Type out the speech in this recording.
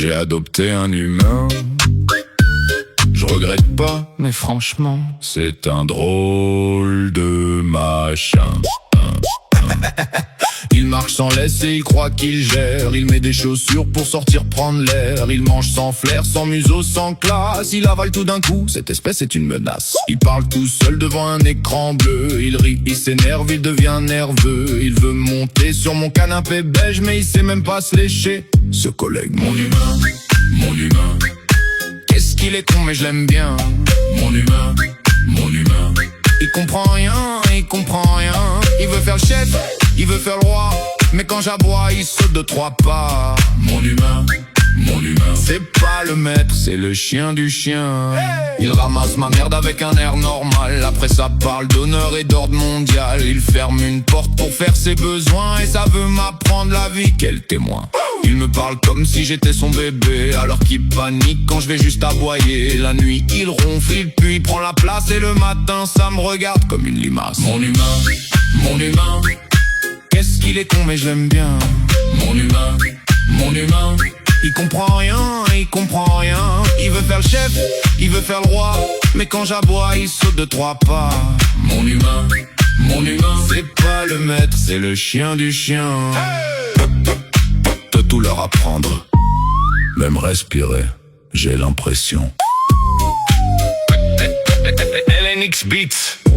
J'ai adopté un humain. Je regrette pas, Mais franchement, c'est un drôle de machin. Il marche sans laisse et il croit qu'il gère. Il met des chaussures pour sortir prendre l'air. Il mange sans flair, sans museau, sans classe. Il avale tout d'un coup, cette espèce est une menace. Il parle tout seul devant un écran bleu. Il rit, il s'énerve, il devient nerveux. Il veut monter sur mon canapé beige, mais il sait même pas se lécher. Ce collègue, mon humain. Qu'est-ce qu'il est con mais je l'aime bien. Mon humain. Il comprend rien. Il veut faire le chef, il veut faire le roi. Mais quand j'aboie, il saute de 3 pas. Mon humain. C'est pas le maître, c'est le chien du chien. Il ramasse ma merde avec un air normal. Après ça parle d'honneur et d'ordre mondial. Il ferme une porte pour faire ses besoins. Et ça veut m'apprendre la vie, quel témoin. Il me parle comme si j'étais son bébé, alors qu'il panique quand je vais juste aboyer. La nuit il ronfle, il pue, il prend la place. Et le matin ça me regarde comme une limace. Mon humain. Qu'est-ce qu'il est con mais je l'aime bien. Mon humain. Il comprend rien. Il veut faire le chef, il veut faire le roi. Mais quand j'aboie, il saute de 3 pas. Mon humain. C'est pas le maître, c'est le chien du chien. De tout leur apprendre, même respirer, j'ai l'impression. LNX Beats.